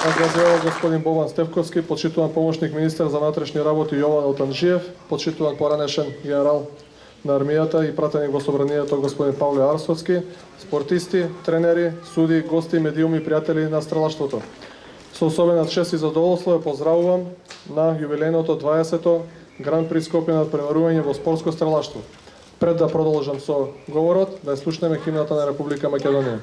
Наградувам господин Бобан Стефковски, почитуван помошник министер за внатрешни работи Јован Отанжиев, почитуван поранешен генерал на армијата и пратеник во собранието господин Павле Арсовски, спортисти, тренери, суди, гости, медиуми и пријатели на стрелаштвото. Со особена чест и задоволство ја поздравувам на јубилејното 20-то Гран При Скопје на преварување во спортско стрелаштво. Пред да продолжам со говорот, да ја слушнеме химната на Република Македонија.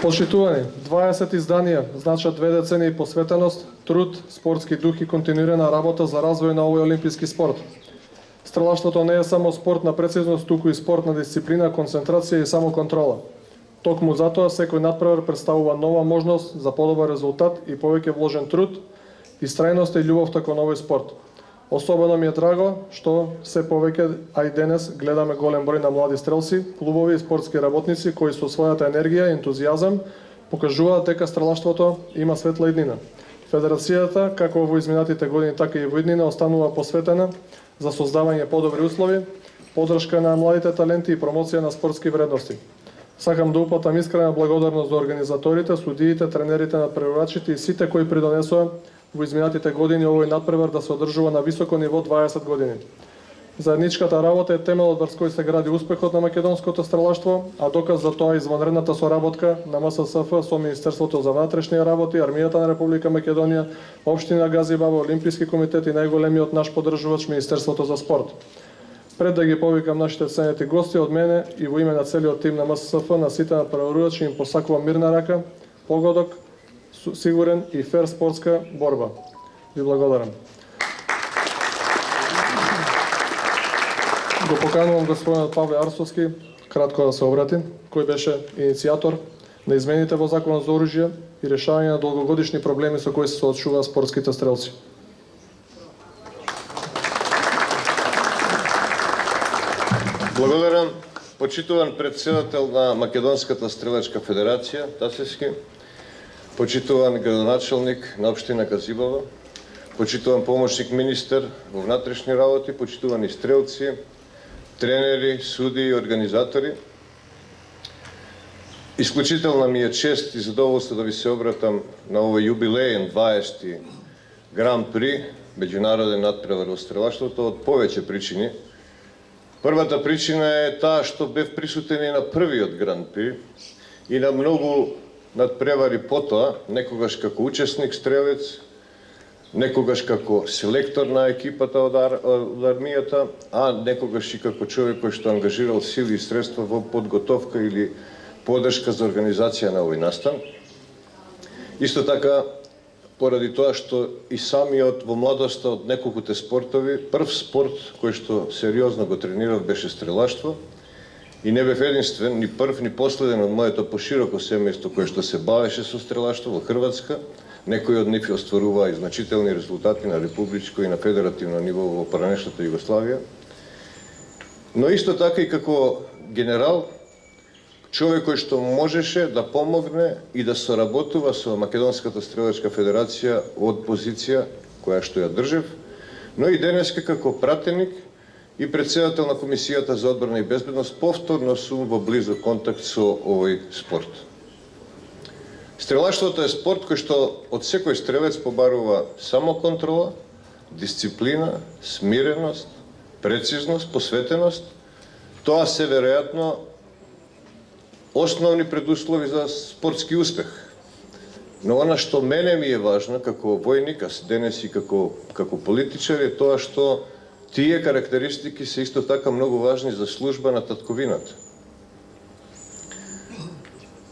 Почитувани, 20 изданија значат 2 децении посветеност, труд, спортски дух и континуирана работа за развој на овој олимписки спорт. Стрелаштвото не е само спорт на прецизност, туку и спорт на дисциплина, концентрација и самоконтрола. Токму затоа секој надпревар представува нова можност за подобар резултат и повеќе вложен труд, истрајност и љубовта кон овој спорт. Особено ми е драго што се повеќе, а и денес, гледаме голем број на млади стрелци, клубови и спортски работници кои со својата енергија и ентузијазам покажуваат дека стрелаштвото има светла иднина. Федерацијата, како во изминатите години, така и во иднина, останува посветена за создавање подобри услови, поддршка на младите таленти и промоција на спортски вредности. Сакам да упатам искрена благодарност до организаторите, судиите, тренерите, надпреварачите и сите кои придонесоа во изминатите години овој надпревар да се одржува на високо ниво 20 години. Заедничката работа е темелот врз кој се гради успехот на македонското стрелаштво, а доказ за тоа е извонредната соработка на МССФ со Министерството за внатрешни работи, Армијата на Република Македонија, Општина Газибаба, Олимписки комитет и најголемиот наш поддржувач Министерството за спорт. Пред да ги повикам нашите ценети гости, од мене и во име на целиот тим на МССФ, на сите надпреварувачи им посакувам мирна рака, погодок, сигурен и фер спортска борба. Ви благодарам. Го поканувам господинот Павле Арсовски кратко да се обрати, кој беше иницијатор на измените во Законот за оружје и решавање на долгогодишни проблеми со кои се соочуваат спортските стрелци. Благодарам, почитуван председател на Македонската стрелачка федерација, Тасевски, почитуван градоначалник на Општина Газибаба, почитуван помошник министер во внатрешни работи, почитувани стрелци, тренери, суди и организатори. Исклучителна ми е чест и задоволство да ви се обратам на овој јубилеен 20-ти Гран При, меѓународен надпревар во стрелаштвото, од повеќе причини. Првата причина е таа што бев присутен и на првиот Гран При и на многу надпревари потоа, некогаш како учесник стрелец, некогаш како селектор на екипата од армијата, а некогаш и како човек кој што ангажирал сили и средства во подготовка или поддршка за организација на овој настан. Исто така, поради тоа што и самиот во младоста од неколкуте спортови, прв спорт кој што сериозно го тренирав беше стрелаштво и не бев единствен, ни прв, ни последен од моето пошироко семејство кое што се бавеше со стрелаштво во Хрватска. Некои од нив остваруваа и значителни резултати на републичко и на федеративно ниво во поранешната Југославија. Но исто така и како генерал, човек кој што можеше да помогне и да соработува со Македонската стрелачка федерација од позиција која што ја држев, но и денеска како пратеник и председател на Комисијата за одбрана и безбедност, повторно сум во близок контакт со овој спорт. Стрелаштвото е спорт кој што од секој стрелец побарува самоконтрола, дисциплина, смиреност, прецизност, посветеност. Тоа се веројатно основни предуслови за спортски успех. Но она што мене ми е важно како војник, а денес и како политичар, е тоа што тие карактеристики се исто така многу важни за служба на татковината.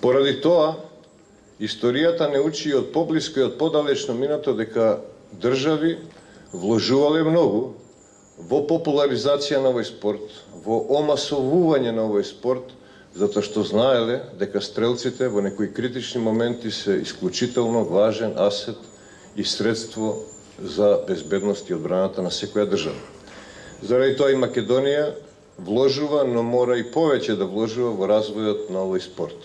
Поради тоа, историјата не учи од поблиско и од подалечно минато дека држави вложувале многу во популаризација на овој спорт, во омасовување на овој спорт, затоа што знаеле дека стрелците во некои критични моменти се исклучително важен асет и средство за безбедност и одбраната на секоја држава. Заради тоа и Македонија вложува, но мора и повеќе да вложува во развојот на овој спорт.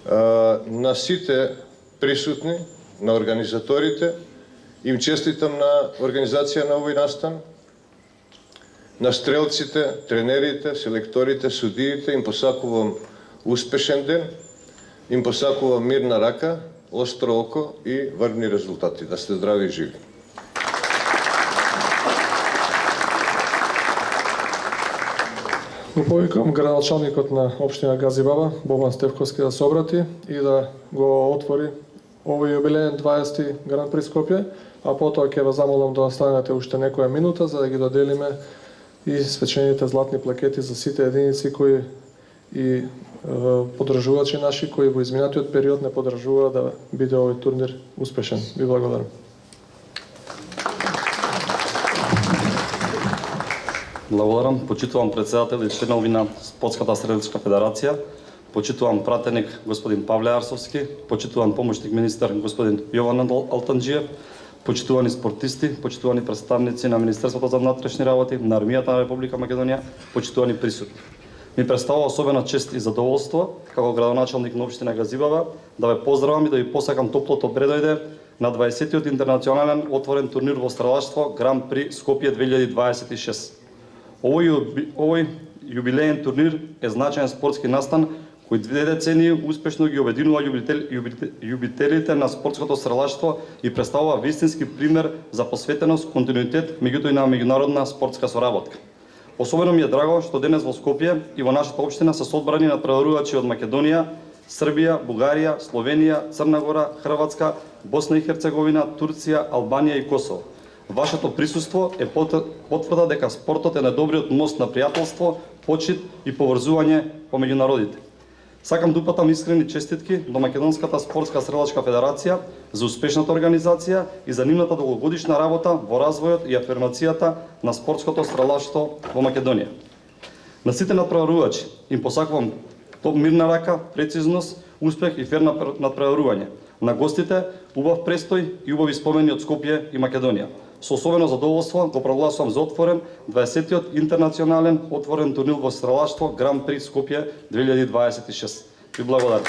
На сите присутни, на организаторите, им честитам на организација на овој настан, на стрелците, тренерите, селекторите, судиите, им посакувам успешен ден, им посакувам мирна рака, остро око и врвни резултати. Да сте здрави и живи. Го повикам градоначалникот на општина Газибаба, Бобан Стефковски, да се обрати и да го отвори овој јубилеен 20-ти Гран При Скопје, а потоа ќе ве замолам да останете уште некоја минута за да ги доделиме и свечените златни плакети за сите единици кои и поддржувачи наши кои во изминатиот период не поддржуваа да биде овој турнир успешен. Ви благодарам. Благодарам, почитувам председател и членови на Спортската стрелачка федерација, почитувам пратеник господин Павле Арсовски, почитуван помошник министар господин Јован Алтанџиев, почитувани спортисти, почитувани представници на Министерството за внатрешни работи, на армијата на Република Македонија, почитувани присутни. Ми представува особена чест и задоволство како градоначалник на општина Газибаба да ве поздравам и да ви посакам топло добредојде на 20-тиот интернационален отворен турнир во стрелаштво Гран При Скопје 2026. Овој јубилеен турнир е значаен спортски настан кој 2 децении успешно ги обединува љубителите на спортското стрелаштво и представува вистински пример за посветеност, континуитет, меѓутоа и на меѓународна спортска соработка. Особено ми е драго што денес во Скопје и во нашата општина се соодбрани надпреварувачи од Македонија, Србија, Бугарија, Словенија, Црна Гора, Хрватска, Босна и Херцеговина, Турција, Албанија и Косово. Вашето присуство е потврда дека спортот е најдобриот мост на пријателство, почит и поврзување помеѓу народите. Сакам да упатам искрени честитки до Македонската спортска стрелачка федерација за успешната организација и за нивната долгогодишна работа во развојот и афирмацијата на спортското стрелаштво во Македонија. На сите надпреварувачи им посакувам мирна рака, прецизност, успех и фер надпреварување. На гостите убав престој и убави спомени од Скопје и Македонија. Со особено задоволство го прогласувам за отворен 20-тиот интернационален отворен турнир во стрелаштво Гран При Скопје 2026. Ви благодарам.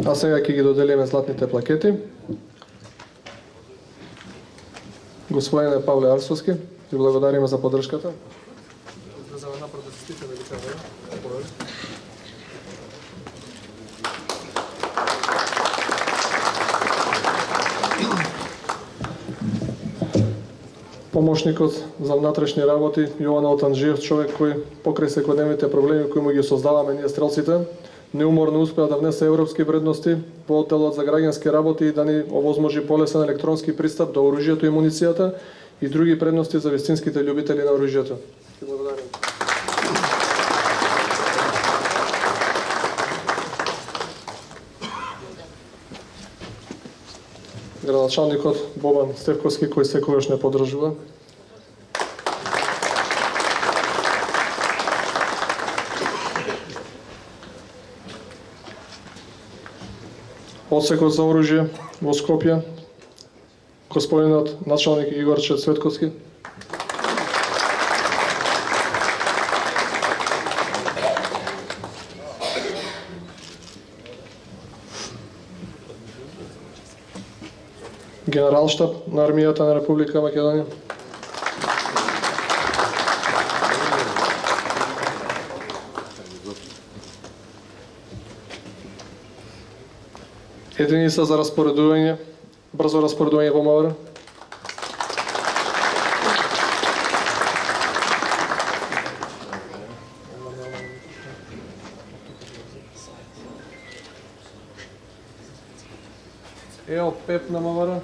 А сега ќе ги доделиме златните плакети. Господине Павле Арсовски, ви благодариме за поддршката. помошникот за внатрешни работи Јован Алтанџиев, човек кој покрај секојдневните проблеми кои му ги создаваме ние стрелците, неуморно успеа да внесе европски вредности во отделот за граѓански работи и да ни овозможи полесен електронски пристап до оружјето и муницијата и други предности за вистинските љубители на оружјето. Градоначалникот Бобан Стефковски, кој секогаш не поддржува. Одсекот за оружје во Скопје, господинот началник Игорче Цветковски. Генералштаб на армијата на Република Македонија. Единица за распоредување, брзо распоредување во МВР. Ео, ПЕП на МВР.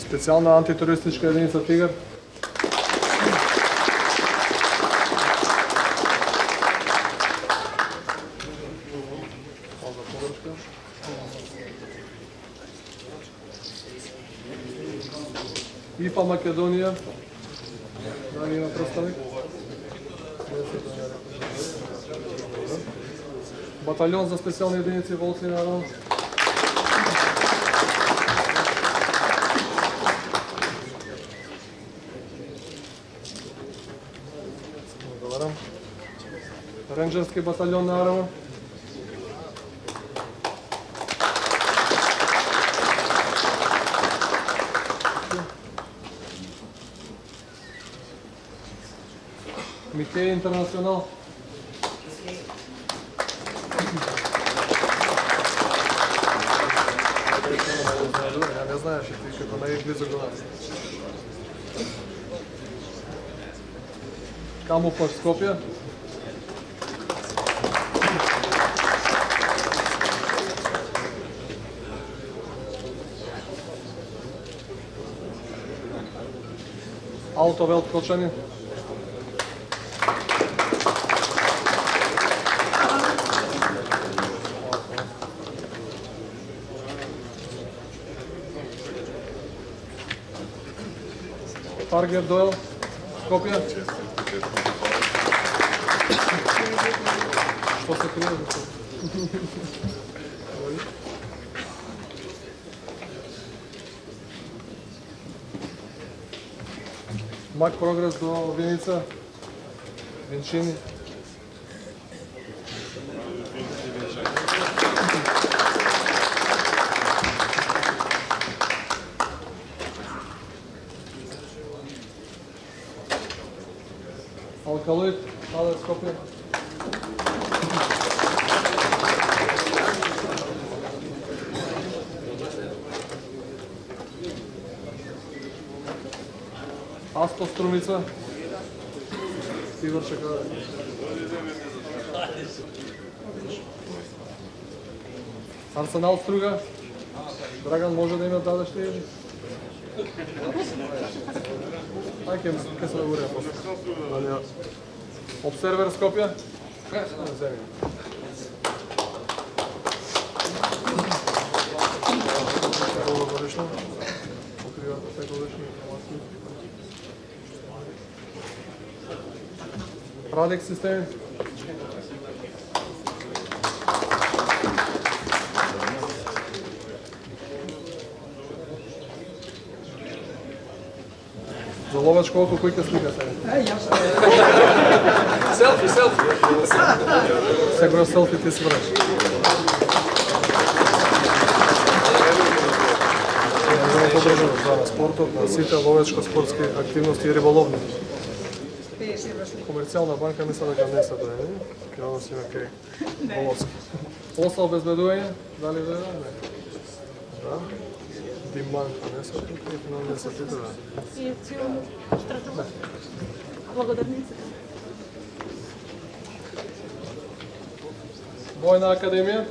Специјална антитерористичка единица Тигар. ИПА Македонија. Дали има представник? Батальон за специјални единици Волци на Ренџерски батальон на Арама. Микеј Интернационал. Ја не знаеш ти како најблизо до нас. Камуфлаж Скопје. Автовелт Кочани. Таргет Дойл, Скопје. Што се крие? Мак Прогрес до Виница, Винчини. Алкалоид, Але Скопје. Асто Струмица. Игор Чекаре. Арсенал Струга. Драган може да има дадеш ли? Ајде, ке се уреа после. Обсервер Скопје. Радик системи. За ловачко око кој ќе слика сега? Селфи. Сега селфи ти си враш. Поддржувам за спортот, на сите ловечко спортски активности и риболовни. Комерцијална банка мисля дека не се дојде. Ќе односиме кај Воловски. Посла обезбедување, дали дојде? Не. Да. Диманка не се тука и финал не се тука. И цивилно стратува. Благодарници. Војна академија.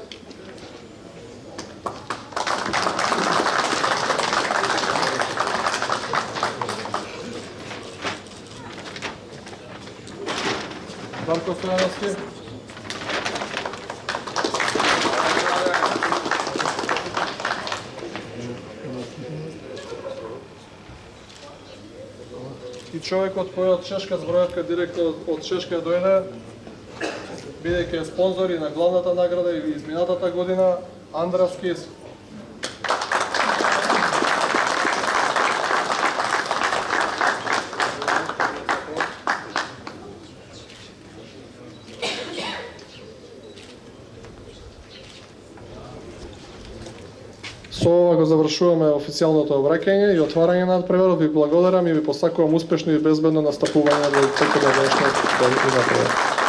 Дарко Стојановски. И човекот кој од Чешка збројавка директно од Чешка дојде, бидејќи е спонзор и на главната награда и изминатата година, Андрас Кис. Со ова го завршуваме официјалното обраќање и отварање на надпреварот. Ви благодарам и ви посакувам успешно и безбедно настапување во текот на денешниот ден и напревар.